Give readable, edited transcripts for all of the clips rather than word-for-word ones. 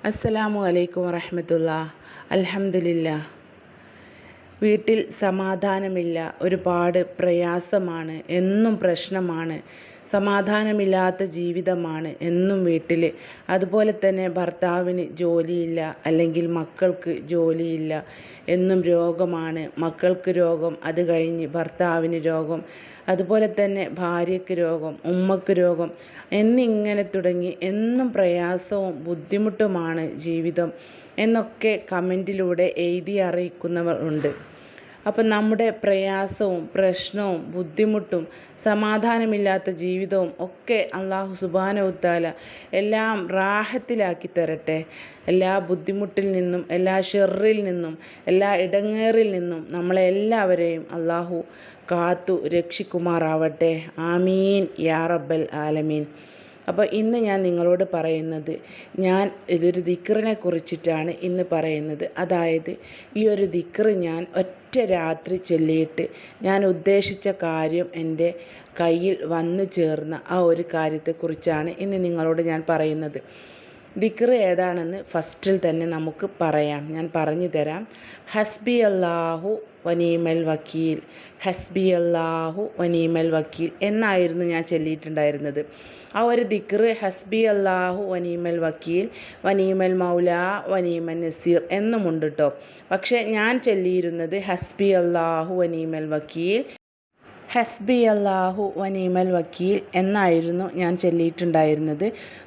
അസ്സലാമു അലൈക്കും വറഹ്മത്തുള്ളാഹി. അൽഹംദുലില്ലാ. വീട്ടിൽ സമാധാനമില്ല, ഒരുപാട് പ്രയാസമാണ്, എന്നും പ്രശ്നമാണ്, സമാധാനമില്ലാത്ത ജീവിതമാണ് എന്നും വീട്ടിൽ. അതുപോലെ തന്നെ ഭർത്താവിന് ജോലിയില്ല, അല്ലെങ്കിൽ മക്കൾക്ക് ജോലിയില്ല, എന്നും രോഗമാണ്, മക്കൾക്ക് രോഗം, അത് കഴിഞ്ഞ് ഭർത്താവിന് രോഗം, അതുപോലെ തന്നെ ഭാര്യയ്ക്ക് രോഗം, ഉമ്മക്ക് രോഗം എന്നിങ്ങനെ തുടങ്ങി എന്നും പ്രയാസവും ബുദ്ധിമുട്ടുമാണ് ജീവിതം എന്നൊക്കെ കമൻറ്റിലൂടെ എഴുതി അറിയിക്കുന്നവർ ഉണ്ട്. അപ്പം നമ്മുടെ പ്രയാസവും പ്രശ്നവും ബുദ്ധിമുട്ടും സമാധാനമില്ലാത്ത ജീവിതവും ഒക്കെ അല്ലാഹു സുബ്ഹാനഹു വതആല എല്ലാം റാഹത്തിലാക്കി തരട്ടെ. എല്ലാ ബുദ്ധിമുട്ടിൽ നിന്നും, എല്ലാ ഷെറിൽ നിന്നും, എല്ലാ ഇടങ്ങേറിൽ നിന്നും നമ്മളെല്ലാവരെയും അല്ലാഹു കാത്തു രക്ഷിക്കുമാറാവട്ടെ. ആമീൻ യാ റബ്ബൽ ആലമീൻ. അപ്പോൾ ഇന്ന് ഞാൻ നിങ്ങളോട് പറയുന്നത്, ഞാൻ ഇതൊരു ദിക്റിനെ കുറിച്ചിട്ടാണ് ഇന്ന് പറയുന്നത്. അതായത് ഈ ഒരു ദിക്റ് ഞാൻ ഒറ്റ രാത്രി ചൊല്ലിയിട്ട് ഞാൻ ഉദ്ദേശിച്ച കാര്യം എൻ്റെ കയ്യിൽ വന്നു ചേർന്ന ആ ഒരു കാര്യത്തെക്കുറിച്ചാണ് ഇന്ന് നിങ്ങളോട് ഞാൻ പറയുന്നത്. ദിക്റ് ഏതാണെന്ന് ഫസ്റ്റിൽ തന്നെ നമുക്ക് പറയാം, ഞാൻ പറഞ്ഞു തരാം. ഹസ്ബി അല്ലാഹു വനീമൽ വക്കീൽ, ഹസ്ബി അല്ലാഹു വനീമൽ വക്കീൽ എന്നായിരുന്നു ഞാൻ ചൊല്ലിയിട്ടുണ്ടായിരുന്നത്. ആ ഒരു ദിക്റ് ഹസ്ബി അല്ലാഹു വനീമൽ വക്കീൽ, വനീമൽ മൗല, വനീമൻ നസീർ എന്നുമുണ്ട് കേട്ടോ. പക്ഷേ ഞാൻ ചൊല്ലിയിരുന്നത് ഹസ്ബി അല്ലാഹു വനീമൽ വക്കീൽ, ഹസ്ബി അല്ലാഹു വനീമൽ വക്കീൽ എന്നായിരുന്നു ഞാൻ ചൊല്ലിയിട്ടുണ്ടായിരുന്നത്.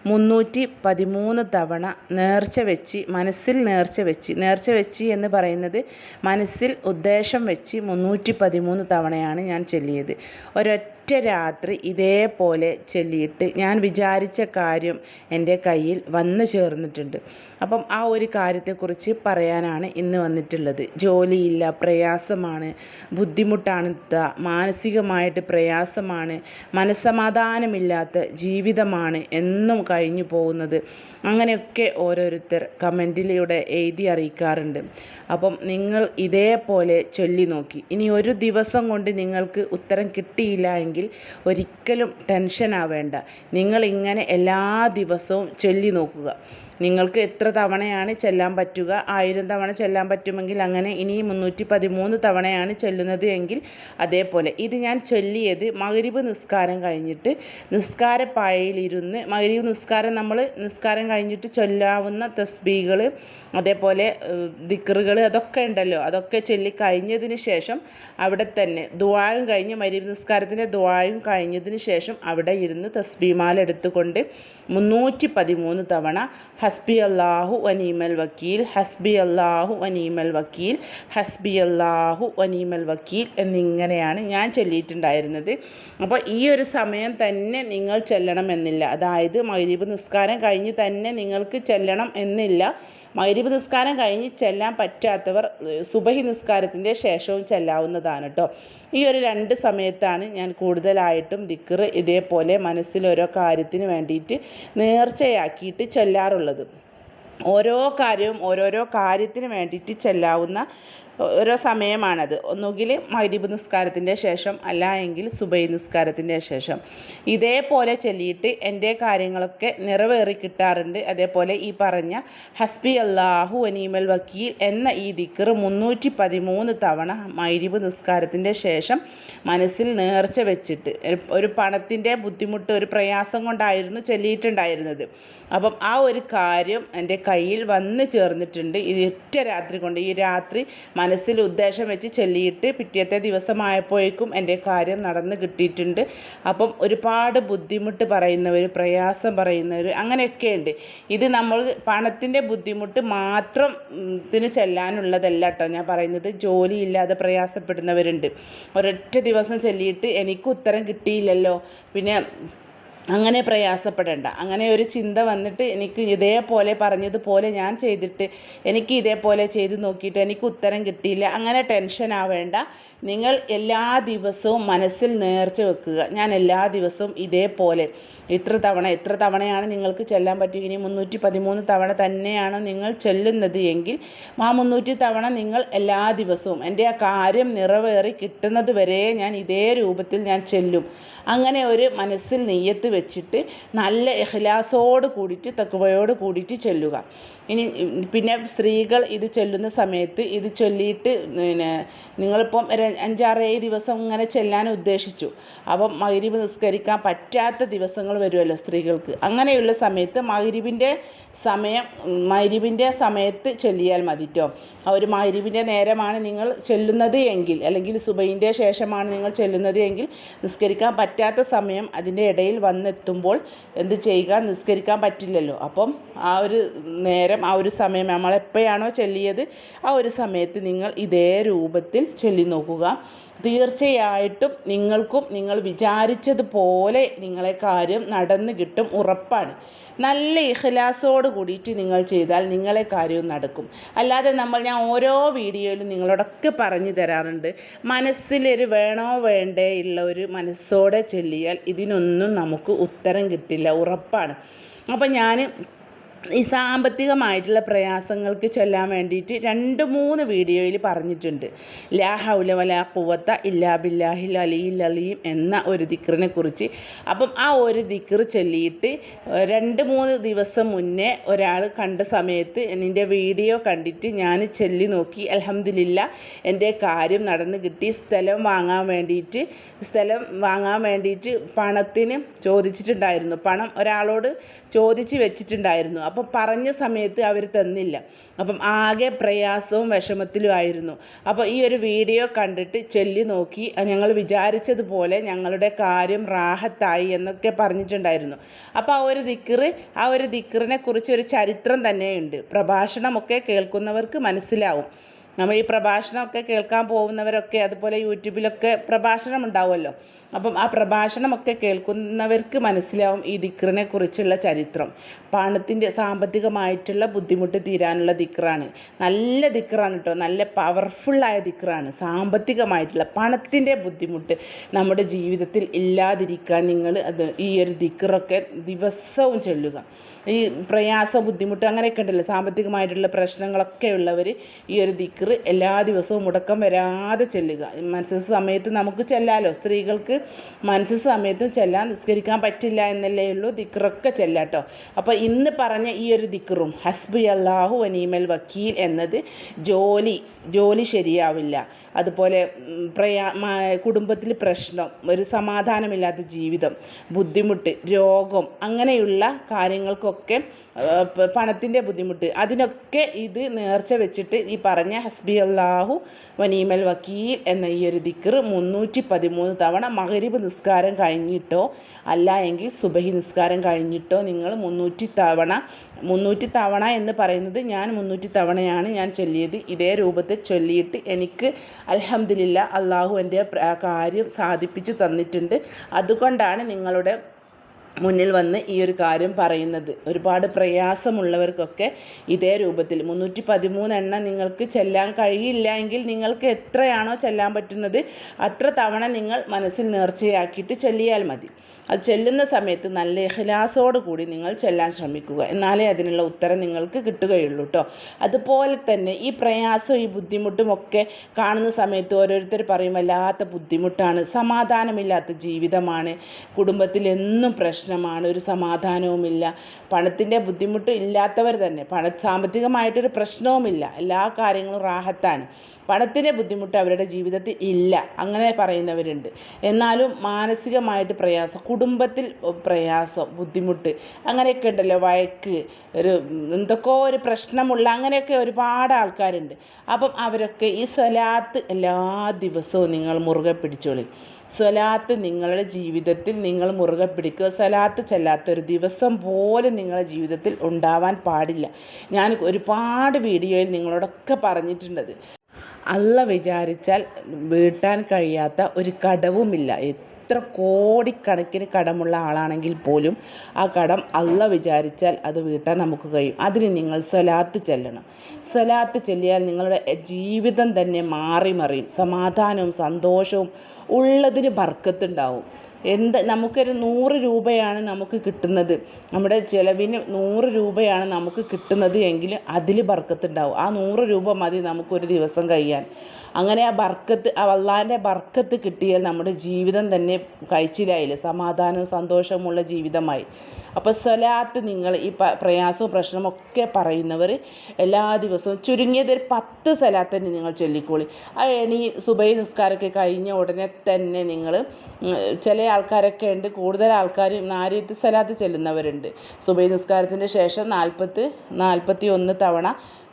313 തവണ നേർച്ച വെച്ച്, മനസ്സിൽ നേർച്ച വെച്ച് എന്ന് പറയുന്നത് മനസ്സിൽ ഉദ്ദേശം വെച്ച് 313 തവണയാണ് ഞാൻ ചൊല്ലിയത്. ഒരൊറ്റ രാത്രി ഇതേപോലെ ചൊല്ലിയിട്ട് ഞാൻ വിചാരിച്ച കാര്യം എൻ്റെ കയ്യിൽ വന്നു ചേർന്നിട്ടുണ്ട്. അപ്പം ആ ഒരു കാര്യത്തെക്കുറിച്ച് പറയാനാണ് ഇന്ന് വന്നിട്ടുള്ളത്. ജോലിയില്ല, പ്രയാസമാണ്, ബുദ്ധിമുട്ടാണ്, മാനസികമായിട്ട് പ്രയാസമാണ്, മനസ്സമാധാനമില്ലാത്ത ജീവിതമാണ് എന്നും കഴിഞ്ഞു പോകുന്നത്. അങ്ങനെയൊക്കെ ഓരോരുത്തർ കമൻറ്റിലൂടെ എഴുതി അറിയിക്കാറുണ്ട്. അപ്പം നിങ്ങൾ ഇതേപോലെ ചൊല്ലി നോക്കി. ഇനി ഒരു ദിവസം കൊണ്ട് നിങ്ങൾക്ക് ഉത്തരം കിട്ടിയില്ല എങ്കിൽ ഒരിക്കലും ടെൻഷൻ ആവേണ്ട. നിങ്ങളിങ്ങനെ എല്ലാ ദിവസവും ചൊല്ലി നോക്കുക. നിങ്ങൾക്ക് എത്ര തവണയാണ് ചെല്ലാൻ പറ്റുക, 1000 തവണ ചെല്ലാൻ പറ്റുമെങ്കിൽ അങ്ങനെ, ഇനി 313 തവണയാണ് ചൊല്ലുന്നത് എങ്കിൽ അതേപോലെ. ഇത് ഞാൻ ചൊല്ലിയത് മഗ്‌രിബ് നിസ്കാരം കഴിഞ്ഞിട്ട് നിസ്കാരപ്പായയിലിരുന്ന്, മഗ്‌രിബ് നിസ്കാരം നമ്മൾ നിസ്കാരം കഴിഞ്ഞിട്ട് ചൊല്ലാവുന്ന തസ്ബീഹുകൾ, അതേപോലെ ദിക്റുകൾ അതൊക്കെ ഉണ്ടല്ലോ, അതൊക്കെ ചൊല്ലി കഴിഞ്ഞതിന് ശേഷം അവിടെ തന്നെ ദുആയും കഴിഞ്ഞ്, മഗ്‌രിബ് നിസ്കാരത്തിൻ്റെ ദുആയും കഴിഞ്ഞതിന് ശേഷം അവിടെ ഇരുന്ന് തസ്ബീഹ് എടുത്തുകൊണ്ട് 313 തവണ ഹസ്ബി അല്ലാഹു വനീമൽ വക്കീൽ, ഹസ്ബി അല്ലാഹു വനീമൽ വക്കീൽ, ഹസ്ബി അല്ലാഹു വനീമൽ വക്കീൽ എന്നിങ്ങനെയാണ് ഞാൻ ചൊല്ലിയിട്ടുണ്ടായിരുന്നത്. അപ്പോൾ ഈ ഒരു സമയം തന്നെ നിങ്ങൾ ചൊല്ലണമെന്നില്ല. അതായത് മഗ്‌രിബ് നിസ്കാരം കഴിഞ്ഞ് തന്നെ നിങ്ങൾക്ക് ചൊല്ലണം എന്നില്ല. മഗ്‌രിബ് നിസ്കാരം കഴിഞ്ഞ് ചെല്ലാൻ പറ്റാത്തവർ സുബഹി നിസ്കാരത്തിൻ്റെ ശേഷവും ചെല്ലാവുന്നതാണ് കേട്ടോ. ഈ ഒരു 2 സമയത്താണ് ഞാൻ കൂടുതലായിട്ടും ദിക്റ് ഇതേപോലെ മനസ്സിൽ ഓരോ കാര്യത്തിന് വേണ്ടിയിട്ട് നേർച്ചയാക്കിയിട്ട് ചൊല്ലാറുള്ളത്. ഓരോ കാര്യവും ഓരോരോ കാര്യത്തിന് വേണ്ടിയിട്ട് ചെല്ലാവുന്ന ഓരോ സമയമാണത്. ഒന്നുകിൽ മഗ്‌രിബ് നിസ്കാരത്തിൻ്റെ ശേഷം, അല്ല എങ്കിൽ സുബഹി നിസ്കാരത്തിൻ്റെ ശേഷം. ഇതേപോലെ ചൊല്ലിയിട്ട് എൻ്റെ കാര്യങ്ങളൊക്കെ നിറവേറി കിട്ടാറുണ്ട്. അതേപോലെ ഈ പറഞ്ഞ ഹസ്ബി അല്ലാഹു വനീമൽ വക്കീൽ എന്ന ഈ ദിക്റ് 313 തവണ മഗ്‌രിബ് നിസ്കാരത്തിൻ്റെ ശേഷം മനസ്സിൽ നേർച്ച വെച്ചിട്ട്, ഒരു പണത്തിൻ്റെ ബുദ്ധിമുട്ട്, ഒരു പ്രയാസം കൊണ്ടായിരുന്നു ചൊല്ലിയിട്ടുണ്ടായിരുന്നത്. അപ്പം ആ ഒരു കാര്യം എൻ്റെ കയ്യിൽ വന്ന് ചേർന്നിട്ടുണ്ട്. ഇത് ഒറ്റ രാത്രി കൊണ്ട്, ഈ രാത്രി മനസ്സിൽ ഉദ്ദേശം വെച്ച് ചൊല്ലിയിട്ട് പിറ്റേത്തെ ദിവസമായപ്പോഴേക്കും എൻ്റെ കാര്യം നടന്ന് കിട്ടിയിട്ടുണ്ട്. അപ്പം ഒരുപാട് ബുദ്ധിമുട്ട് പറയുന്നവർ, പ്രയാസം പറയുന്നവർ അങ്ങനെയൊക്കെ ഉണ്ട്. ഇത് നമ്മൾ പണത്തിൻ്റെ ബുദ്ധിമുട്ട് മാത്രം ഇതിന് ചെല്ലാനുള്ളതല്ല കേട്ടോ ഞാൻ പറയുന്നത്. ജോലിയില്ലാതെ പ്രയാസപ്പെടുന്നവരുണ്ട്. ഒരൊറ്റ ദിവസം ചൊല്ലിയിട്ട് എനിക്ക് ഉത്തരം കിട്ടിയില്ലല്ലോ, പിന്നെ അങ്ങനെ പ്രയാസപ്പെടേണ്ട. അങ്ങനെ ഒരു ചിന്ത വന്നിട്ട് എനിക്ക് ഇതേപോലെ പറഞ്ഞതുപോലെ ഞാൻ ചെയ്തിട്ട് എനിക്ക് ഇതേപോലെ ചെയ്ത് നോക്കിയിട്ട് എനിക്ക് ഉത്തരം കിട്ടിയില്ല, അങ്ങനെ ടെൻഷൻ ആവേണ്ട. നിങ്ങൾ എല്ലാ ദിവസവും മനസ്സിൽ നേർച്ച വെക്കുക. ഞാൻ എല്ലാ ദിവസവും ഇതേപോലെ എത്ര തവണയാണ് നിങ്ങൾക്ക് ചെല്ലാൻ പറ്റുക? ഇനി 313 തവണ തന്നെയാണോ നിങ്ങൾ ചെല്ലുന്നത് എങ്കിൽ ആ 300 തവണ നിങ്ങൾ എല്ലാ ദിവസവും എൻ്റെ ആ കാര്യം നിറവേറി കിട്ടുന്നത് വരെ ഞാൻ ഇതേ രൂപത്തിൽ ഞാൻ ചെല്ലും. അങ്ങനെ ഒരു മനസ്സിൽ നെയ്യത്ത് വെച്ചിട്ട് നല്ല ഇഖ്ലാസോട് കൂടിയിട്ട് തഖ്വയോട് കൂടിയിട്ട് ചെല്ലുക. പിന്നെ സ്ത്രീകൾ ഇത് ചൊല്ലുന്ന സമയത്ത് ഇത് ചൊല്ലിയിട്ട് നിങ്ങളിപ്പം 5-6-7 ദിവസം ഇങ്ങനെ ചെല്ലാൻ ഉദ്ദേശിച്ചു. അപ്പം മഗ്‌രിബ് നിസ്കരിക്കാൻ പറ്റാത്ത ദിവസങ്ങൾ വരുമല്ലോ സ്ത്രീകൾക്ക്. അങ്ങനെയുള്ള സമയത്ത് മഗ്‌രിബിൻ്റെ സമയത്ത് ചൊല്ലിയാൽ മതി ട്ടോ. ആ ഒരു മഗ്‌രിബിൻ്റെ നേരമാണ് നിങ്ങൾ ചെല്ലുന്നത് എങ്കിൽ, അല്ലെങ്കിൽ സുബഹിൻ്റെ ശേഷമാണ് നിങ്ങൾ ചെല്ലുന്നത് എങ്കിൽ, നിസ്കരിക്കാൻ പറ്റാത്ത സമയം അതിൻ്റെ ഇടയിൽ വന്നെത്തുമ്പോൾ എന്ത് ചെയ്യുക? നിസ്കരിക്കാൻ പറ്റില്ലല്ലോ. അപ്പം ആ ഒരു നേരം, ആ ഒരു സമയം നമ്മളെപ്പോഴാണോ ചൊല്ലിയത് ആ ഒരു സമയത്ത് നിങ്ങൾ ഇതേ രൂപത്തിൽ ചൊല്ലി നോക്കുക. തീർച്ചയായിട്ടും നിങ്ങൾക്കും നിങ്ങൾ വിചാരിച്ചതുപോലെ നിങ്ങളെ കാര്യം നടന്നു കിട്ടും, ഉറപ്പാണ്. നല്ല ഇഖ്ലാസോട് കൂടിയിട്ട് നിങ്ങൾ ചെയ്താൽ നിങ്ങളെ കാര്യവും നടക്കും. അല്ലാതെ ഞാൻ ഓരോ വീഡിയോയിലും നിങ്ങളോടൊക്കെ പറഞ്ഞു തരാറുണ്ട്, മനസ്സിലൊരു വേണോ വേണ്ടേ ഉള്ള ഒരു മനസ്സോടെ ചൊല്ലിയാൽ ഇതിനൊന്നും നമുക്ക് ഉത്തരം കിട്ടില്ല, ഉറപ്പാണ്. അപ്പം ഞാൻ ഈ സാമ്പത്തികമായിട്ടുള്ള പ്രയാസങ്ങൾക്ക് ചൊല്ലാൻ വേണ്ടിയിട്ട് 2-3 വീഡിയോയിൽ പറഞ്ഞിട്ടുണ്ട്. ലാ ഹൗല വലാ ഖുവത ഇല്ലാ ബില്ലാഹിൽ അലിയിൽ അലീം എന്ന ഒരു ദിക്റിനെ കുറിച്ച്. അപ്പം ആ ഒരു ദിക്ർ ചൊല്ലിയിട്ട് 2-3 ദിവസം മുന്നേ ഒരാൾ കണ്ട സമയത്ത് എൻ്റെ വീഡിയോ കണ്ടിട്ട് ഞാൻ ചൊല്ലി നോക്കി. അൽഹംദുലില്ലാ, എൻ്റെ കാര്യം നടന്നു കിട്ടി. സ്ഥലം വാങ്ങാൻ വേണ്ടിയിട്ട് പണത്തിന് ചോദിച്ചിട്ടുണ്ടായിരുന്നു. പണം ഒരാളോട് ചോദിച്ച് വെച്ചിട്ടുണ്ടായിരുന്നു. അപ്പം പറഞ്ഞ സമയത്ത് അവർ തന്നില്ല. അപ്പം ആകെ പ്രയാസവും വിഷമത്തിലും ആയിരുന്നു. അപ്പോൾ ഈ ഒരു വീഡിയോ കണ്ടിട്ട് ചൊല്ലി നോക്കി, ഞങ്ങൾ വിചാരിച്ചതുപോലെ ഞങ്ങളുടെ കാര്യം റാഹത്തായി എന്നൊക്കെ പറഞ്ഞിട്ടുണ്ടായിരുന്നു. അപ്പോൾ ആ ഒരു ദിക്റിനെ കുറിച്ച് ഒരു ചരിത്രം തന്നെയുണ്ട്. പ്രഭാഷണമൊക്കെ കേൾക്കുന്നവർക്ക് മനസ്സിലാവും. നമ്മൾ ഈ പ്രഭാഷണമൊക്കെ കേൾക്കാൻ പോകുന്നവരൊക്കെ, അതുപോലെ യൂട്യൂബിലൊക്കെ പ്രഭാഷണം ഉണ്ടാവുമല്ലോ. അപ്പം ആ പ്രഭാഷണമൊക്കെ കേൾക്കുന്നവർക്ക് മനസ്സിലാവും ഈ ദിക്റിനെ കുറിച്ചുള്ള ചരിത്രം. സാമ്പത്തികമായിട്ടുള്ള ബുദ്ധിമുട്ട് തീരാനുള്ള ദിക്റാണ്. നല്ല ദിക്റാണ് കേട്ടോ, നല്ല പവർഫുള്ളായ ദിക്റാണ്. സാമ്പത്തികമായിട്ടുള്ള പണത്തിൻ്റെ ബുദ്ധിമുട്ട് നമ്മുടെ ജീവിതത്തിൽ ഇല്ലാതിരിക്കാൻ നിങ്ങൾ ഈ ഒരു ദിക്റൊക്കെ ദിവസവും ചൊല്ലുക. ഈ പ്രയാസം, ബുദ്ധിമുട്ട് അങ്ങനെയൊക്കെ ഉണ്ടല്ലോ, സാമ്പത്തികമായിട്ടുള്ള പ്രശ്നങ്ങളൊക്കെ ഉള്ളവർ ഈ ഒരു ദിക്ർ എല്ലാ ദിവസവും മുടക്കം വരാതെ ചൊല്ലുക. മനസ്സ് സമയത്ത് നമുക്ക് ചെല്ലാലോ, സ്ത്രീകൾക്ക് മനസ്സ് സമയത്തും ചെല്ലാൻ, നിസ്കരിക്കാൻ പറ്റില്ല എന്നല്ലേ ഉള്ളൂ, ദിക്റൊക്കെ ചെല്ലാട്ടോ. അപ്പോൾ ഇന്ന് പറഞ്ഞ ഈ ഒരു ദിക്റും ഹസ്ബി അല്ലാഹു വനീമൽ വക്കീൽ എന്നത് ജോലി ശരിയാവില്ല, അതുപോലെ കുടുംബത്തിൽ പ്രശ്നം, ഒരു സമാധാനമില്ലാത്ത ജീവിതം, ബുദ്ധിമുട്ട്, രോഗം, അങ്ങനെയുള്ള കാര്യങ്ങൾക്കൊക്കെ, പണത്തിൻ്റെ ബുദ്ധിമുട്ട്, അതിനൊക്കെ ഇത് നേർച്ച വെച്ചിട്ട് ഈ പറഞ്ഞ ഹസ്ബി അല്ലാഹു വനീമൽ വക്കീൽ എന്ന ഈ ഒരു ദിക്ർ 313 തവണ മഗ്‌രിബ് നിസ്കാരം കഴിഞ്ഞിട്ടോ അല്ല എങ്കിൽ സുബഹി നിസ്കാരം കഴിഞ്ഞിട്ടോ നിങ്ങൾ 300 തവണ എന്ന് പറയുന്നത്, ഞാൻ 300 തവണയാണ് ഞാൻ ചൊല്ലിയത്. ഇതേ രൂപത്തിൽ ചൊല്ലിയിട്ട് എനിക്ക് അൽഹംദുലില്ലാ അള്ളാഹു എൻ്റെ കാര്യം സാധിപ്പിച്ചു തന്നിട്ടുണ്ട്. അതുകൊണ്ടാണ് നിങ്ങളുടെ മുന്നിൽ വന്ന് ഈ ഒരു കാര്യം പറയുന്നത്. ഒരുപാട് പ്രയാസമുള്ളവർക്കൊക്കെ ഇതേ രൂപത്തിൽ 313 എണ്ണം നിങ്ങൾക്ക് ചെല്ലാൻ കഴിയില്ല എങ്കിൽ നിങ്ങൾക്ക് എത്രയാണോ ചെല്ലാൻ പറ്റുന്നത് അത്ര തവണ നിങ്ങൾ മനസ്സിൽ നേർച്ചയാക്കിയിട്ട് ചൊല്ലിയാൽ മതി. അത് ചെല്ലുന്ന സമയത്ത് നല്ല ഇഖ്ലാസോട് കൂടി നിങ്ങൾ ചെല്ലാൻ ശ്രമിക്കുക, എന്നാലേ അതിനുള്ള ഉത്തരം നിങ്ങൾക്ക് കിട്ടുകയുള്ളൂ കേട്ടോ. അതുപോലെ തന്നെ ഈ പ്രയാസവും ഈ ബുദ്ധിമുട്ടും ഒക്കെ കാണുന്ന സമയത്ത് ഓരോരുത്തർ പറയും വല്ലാത്ത ബുദ്ധിമുട്ടാണ്, സമാധാനമില്ലാത്ത ജീവിതമാണ്, കുടുംബത്തിൽ എന്നും പ്രശ്നമാണ്, ഒരു സമാധാനവുമില്ല, പണത്തിൻ്റെ ബുദ്ധിമുട്ട് ഇല്ലാത്തവർ തന്നെ, സാമ്പത്തികമായിട്ടൊരു പ്രശ്നവുമില്ല, എല്ലാ കാര്യങ്ങളും റാഹത്താണ്, പണത്തിൻ്റെ ബുദ്ധിമുട്ട് അവരുടെ ജീവിതത്തിൽ ഇല്ല, അങ്ങനെ പറയുന്നവരുണ്ട്. എന്നാലും മാനസികമായിട്ട് പ്രയാസം, കുടുംബത്തിൽ പ്രയാസം, ബുദ്ധിമുട്ട്, അങ്ങനെയൊക്കെ ഉണ്ടല്ലോ, വഴക്ക്, എന്തൊക്കെയോ ഒരു പ്രശ്നമുള്ള അങ്ങനെയൊക്കെ ഒരുപാട് ആൾക്കാരുണ്ട്. അപ്പം അവരൊക്കെ ഈ സ്വലാത്ത് എല്ലാ ദിവസവും നിങ്ങൾ മുറുകെ പിടിച്ചോളി. സ്വലാത്ത് നിങ്ങളുടെ ജീവിതത്തിൽ നിങ്ങൾ മുറുകെ പിടിക്കുക. സ്വലാത്ത് ചെല്ലാത്തൊരു ദിവസം പോലും നിങ്ങളുടെ ജീവിതത്തിൽ ഉണ്ടാവാൻ പാടില്ല. ഞാൻ ഒരുപാട് വീഡിയോയിൽ നിങ്ങളോടൊക്കെ പറഞ്ഞിട്ടുണ്ടത്. അള്ള വിചാരിച്ചാൽ വീട്ടാൻ കഴിയാത്ത ഒരു കടവുമില്ല. എത്ര കോടിക്കണക്കിന് കടമുള്ള ആളാണെങ്കിൽ പോലും ആ കടം അള്ള വിചാരിച്ചാൽ അത് വീട്ടാൻ നമുക്ക് കഴിയും. അതിന് നിങ്ങൾ സ്വലാത്ത് ചെല്ലണം. സ്വലാത്ത് ചെല്ലിയാൽ നിങ്ങളുടെ ജീവിതം തന്നെ മാറി മറിയും. സമാധാനവും സന്തോഷവും ഉള്ളതിന് ബർക്കത്തുണ്ടാവും. നമുക്കൊരു 100 രൂപയാണ് നമുക്ക് കിട്ടുന്നത്, നമ്മുടെ ചിലവിന് 100 രൂപയാണ് നമുക്ക് കിട്ടുന്നത് എങ്കിൽ അതിൽ ബർക്കത്തുണ്ടാവും. ആ 100 രൂപ മതി നമുക്കൊരു ദിവസം കഴിയാൻ. അങ്ങനെ ആ ബർക്കത്ത്, ആ അള്ളാഹിൻ്റെ ബർക്കത്ത് കിട്ടിയാൽ നമ്മുടെ ജീവിതം തന്നെ കഴിച്ചിലായില്ലേ, സമാധാനവും സന്തോഷവുമുള്ള ജീവിതമായി. അപ്പോൾ സ്വലാത്ത് നിങ്ങൾ ഈ പ്രയാസവും പ്രശ്നമൊക്കെ പറയുന്നവർ എല്ലാ ദിവസവും ചുരുങ്ങിയത് ഒരു 10 സ്വലാത്ത് തന്നെ നിങ്ങൾ ചൊല്ലിക്കോളി. ആ സുബഹി നിസ്കാരമൊക്കെ കഴിഞ്ഞ ഉടനെ തന്നെ നിങ്ങൾ, ചില ആൾക്കാരൊക്കെ ഉണ്ട്, കൂടുതൽ ആൾക്കാർ നാരിയത്ത് സ്വലാത്ത് ചെല്ലുന്നവരുണ്ട്. സുബഹി നിസ്കാരത്തിൻ്റെ ശേഷം 41 തവണ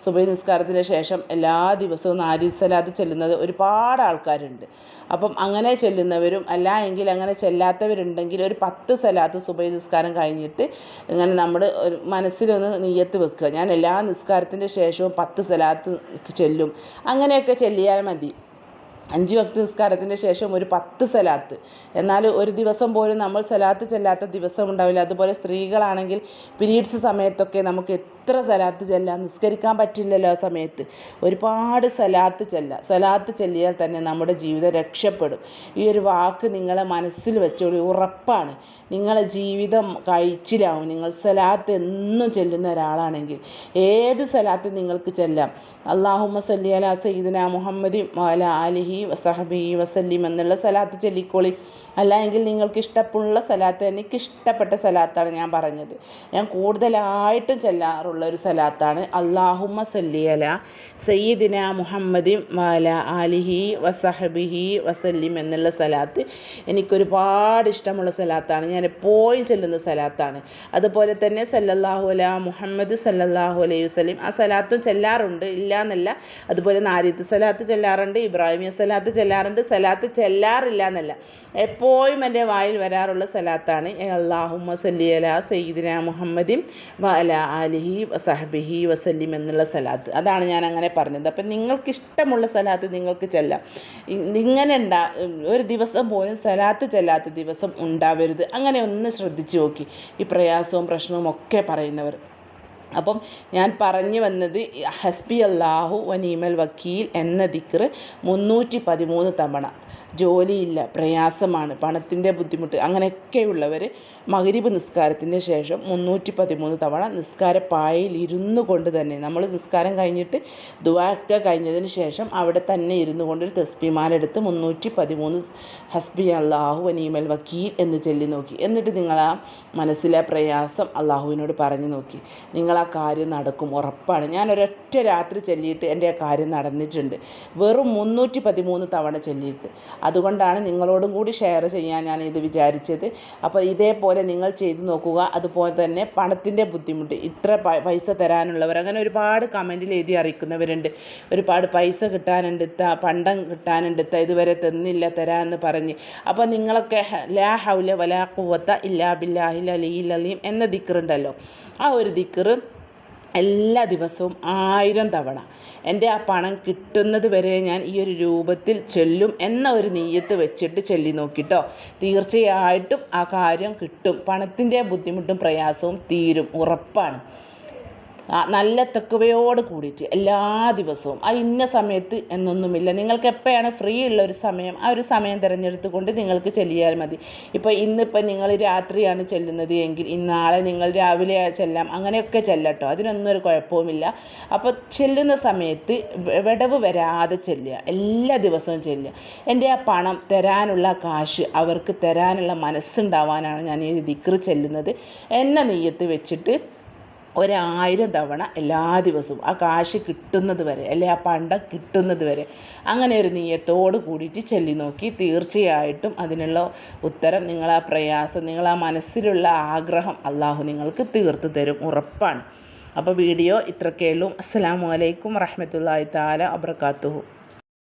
സുബഹി നിസ്കാരത്തിന് ശേഷം എല്ലാ ദിവസവും നാരിയത്ത് സ്വലാത്ത് ചെല്ലുന്നത് ഒരുപാട് ആൾക്കാരുണ്ട്. അപ്പം അങ്ങനെ ചെല്ലുന്നവരും അല്ല എങ്കിൽ അങ്ങനെ ചെല്ലാത്തവരുണ്ടെങ്കിൽ ഒരു 10 സ്വലാത്ത് സുബഹി നിസ്കാരം കഴിഞ്ഞിട്ട് ഇങ്ങനെ നമ്മൾ ഒരു മനസ്സിലൊന്ന് നിയ്യത്ത് വെക്കുക, ഞാൻ എല്ലാ നിസ്കാരത്തിൻ്റെ ശേഷവും 10 സ്വലാത്ത് ചെല്ലും. അങ്ങനെയൊക്കെ ചെല്ലിയാൽ മതി. 5 വക്ത് നിസ്കാരത്തിൻ്റെ ശേഷം ഒരു 10 സ്വലാത്ത്. എന്നാൽ ഒരു ദിവസം പോലും നമ്മൾ സ്വലാത്ത് ചെല്ലാത്ത ദിവസം ഉണ്ടാവില്ല. അതുപോലെ സ്ത്രീകളാണെങ്കിൽ പീരീഡ്സ് സമയത്തൊക്കെ നമുക്ക് എത്ര സ്വലാത്ത് ചെല്ലാം, നിസ്കരിക്കാൻ പറ്റില്ലല്ലോ ആ സമയത്ത്. ഒരുപാട് സ്വലാത്ത് ചെല്ലിയാൽ തന്നെ നമ്മുടെ ജീവിതം രക്ഷപ്പെടും. ഈ ഒരു വാക്ക് നിങ്ങളെ മനസ്സിൽ വെച്ചോളൂ, ഉറപ്പാണ് നിങ്ങളെ ജീവിതം കഴിച്ചിലാവും. നിങ്ങൾ സ്വലാത്ത് എന്നും ചെല്ലുന്ന ഒരാളാണെങ്കിൽ ഏത് സ്വലാത്ത് നിങ്ങൾക്ക് ചെല്ലാം. അല്ലാഹുമ്മ സല്ലി അലാ സയ്യിദിന മുഹമ്മദിൻ വഅലാ ആലിഹി വസഹബിഹി വസല്ലിം എന്നുള്ള സ്വലാത്ത് ചൊല്ലിക്കോളി. അല്ല എങ്കിൽ നിങ്ങൾക്ക് ഇഷ്ടമുള്ള സ്വലാത്ത്, എനിക്കിഷ്ടപ്പെട്ട സ്വലാത്താണ് ഞാൻ പറഞ്ഞത്. ഞാൻ കൂടുതലായിട്ടും ചെല്ലാറുള്ള ഒരു സ്വലാത്താണ് അല്ലാഹുമ്മ സല്ലി അലാ സയ്യിദിന മുഹമ്മദിൻ വഅലാ ആലിഹി വസഹബിഹി വസല്ലിം എന്നുള്ള സ്വലാത്ത് എനിക്കൊരുപാട് ഇഷ്ടമുള്ള സ്വലാത്താണ്. ഞാൻ എപ്പോഴും ചെല്ലുന്ന സ്വലാത്താണ്. അതുപോലെ തന്നെ സല്ലല്ലാഹു അലാ മുഹമ്മദ് സല്ലല്ലാഹു അലൈഹി വസല്ലം ആ സ്വലാത്തും ചെല്ലാറുണ്ട്, ഇല്ല എന്നല്ല. അതുപോലെ നാരിയത്ത് സ്വലാത്ത് ചെല്ലാറുണ്ട്, ഇബ്രാഹിമിയ സ്വലാത്ത് ചെല്ലാറുണ്ട്. സ്വലാത്ത് ചെല്ലാറില്ല എന്നല്ല, എപ്പോഴും എൻ്റെ വായിൽ വരാറുള്ള സ്വലാത്താണ് അല്ലാഹുമ്മ സല്ലി അലാ സയ്യിദിന മുഹമ്മദിൻ വഅലാ ആലിഹി വസഹബിഹി വസല്ലിം എന്നുള്ള സ്വലാത്ത്. അതാണ് ഞാൻ അങ്ങനെ പറഞ്ഞത്. അപ്പം നിങ്ങൾക്കിഷ്ടമുള്ള സ്വലാത്ത് നിങ്ങൾക്ക് ചെല്ലാം. ഇങ്ങനെ ഒരു ദിവസം പോലും സ്വലാത്ത് ചെല്ലാത്ത ദിവസം ഉണ്ടാവരുത്. അങ്ങനെ ഒന്ന് ശ്രദ്ധിച്ച് നോക്കി, ഈ പ്രയാസവും പ്രശ്നവും ഒക്കെ പറയുന്നവർ. അപ്പം ഞാൻ പറഞ്ഞു വന്നത് ഹസ്ബി അല്ലാഹു വനീമൽ വക്കീൽ എന്ന ദിക്ർ 313 തവണ. ജോലിയില്ല, പ്രയാസമാണ്, പണത്തിൻ്റെ ബുദ്ധിമുട്ട്, അങ്ങനെയൊക്കെയുള്ളവർ മഗ്രിബ് നിസ്കാരത്തിൻ്റെ ശേഷം 313 തവണ നിസ്കാരപ്പായയിൽ ഇരുന്നു കൊണ്ട് തന്നെ, നമ്മൾ നിസ്കാരം കഴിഞ്ഞിട്ട് ദുആ ഒക്കെ കഴിഞ്ഞതിന് ശേഷം അവിടെ തന്നെ ഇരുന്നു കൊണ്ട് ഒരു തസ്ബീഹ് 313 ഹസ്ബി അല്ലാഹു വനീമൽ വക്കീൽ എന്ന് ചൊല്ലി നോക്കി. എന്നിട്ട് നിങ്ങൾ ആ മനസ്സിലെ പ്രയാസം അള്ളാഹുവിനോട് പറഞ്ഞു നോക്കി. നിങ്ങൾ ആ കാര്യം നടക്കും, ഉറപ്പാണ്. ഞാൻ ഒരൊറ്റ രാത്രി ചൊല്ലിയിട്ട് എൻ്റെ ആ കാര്യം നടന്നിട്ടുണ്ട്, വെറും 313 തവണ ചൊല്ലിയിട്ട്. അതുകൊണ്ടാണ് നിങ്ങളോടും കൂടി ഷെയർ ചെയ്യാൻ ഞാൻ ഇത് വിചാരിച്ചത്. അപ്പോൾ ഇതേപോലെ നിങ്ങൾ ചെയ്തു നോക്കുക. അതുപോലെ തന്നെ പണത്തിൻ്റെ ബുദ്ധിമുട്ട്, ഇത്ര പൈസ തരാനുള്ളവർ അങ്ങനെ ഒരുപാട് കമൻറ്റിൽ എഴുതി അറിയിക്കുന്നവരുണ്ട്. ഒരുപാട് പൈസ കിട്ടാനുണ്ട്, പണ്ടം കിട്ടാനുണ്ട്, ഇതുവരെ തന്നില്ല തരാമെന്ന് പറഞ്ഞ്. അപ്പോൾ നിങ്ങളൊക്കെ ലാ ഹൗല വലാ ഖുവത ഇല്ലാ ബില്ലാഹിൽ അലിയിൽ അലീം എന്ന ദിക്റുണ്ടല്ലോ, ആ ഒരു ദിക്ർ എല്ലാ ദിവസവും 1000 തവണ എൻ്റെ ആ പണം കിട്ടുന്നത് വരെ ഞാൻ ഈ ഒരു രൂപത്തിൽ ചൊല്ലും എന്ന ഒരു നിയ്യത്ത് വെച്ചിട്ട് ചൊല്ലി നോക്കിട്ടോ. തീർച്ചയായിട്ടും ആ കാര്യം കിട്ടും. പണത്തിൻ്റെ ബുദ്ധിമുട്ടും പ്രയാസവും തീരും, ഉറപ്പാണ്. നല്ല തെക്കുവയോട് കൂടിയിട്ട് എല്ലാ ദിവസവും, ആ ഇന്ന സമയത്ത് എന്നൊന്നുമില്ല. നിങ്ങൾക്ക് എപ്പോഴാണ് ഫ്രീ ഉള്ള ഒരു സമയം, ആ ഒരു സമയം തിരഞ്ഞെടുത്തുകൊണ്ട് നിങ്ങൾക്ക് ചെല്ലിയാൽ മതി. ഇന്നിപ്പോൾ നിങ്ങൾ രാത്രിയാണ് ചെല്ലുന്നത് എങ്കിൽ നാളെ നിങ്ങൾ രാവിലെ ചെല്ലാം, അങ്ങനെയൊക്കെ ചെല്ലട്ടോ, അതിനൊന്നും ഒരു കുഴപ്പവുമില്ല. അപ്പോൾ ചെല്ലുന്ന സമയത്ത് വിടവ് വരാതെ ചെല്ലുക, എല്ലാ ദിവസവും ചെല്ലുക. എൻ്റെ ആ പണം തരാനുള്ള കാശ് അവർക്ക് തരാനുള്ള മനസ്സുണ്ടാവാനാണ് ഞാൻ ഈ ദിക്ർ ചെല്ലുന്നത് എന്ന നിയ്യത്ത് വെച്ചിട്ട് 1000 തവണ എല്ലാ ദിവസവും ആ കാശ് കിട്ടുന്നത് വരെ, അല്ലെ ആ പണ്ടം കിട്ടുന്നത് വരെ, അങ്ങനെ ഒരു നിയ്യത്തോട് കൂടിയിട്ട് ചൊല്ലി നോക്കി. തീർച്ചയായിട്ടും അതിനുള്ള ഉത്തരം, നിങ്ങളാ പ്രയാസം, നിങ്ങളാ മനസ്സിലുള്ള ആഗ്രഹം അള്ളാഹു നിങ്ങൾക്ക് തീർത്തു തരും, ഉറപ്പാണ്. അപ്പോൾ വീഡിയോ ഇത്രയൊക്കെയുള്ളൂ. അസ്സലാമു അലൈക്കും വറഹ്മത്തുള്ളാഹി തആല വബറകാതുഹു.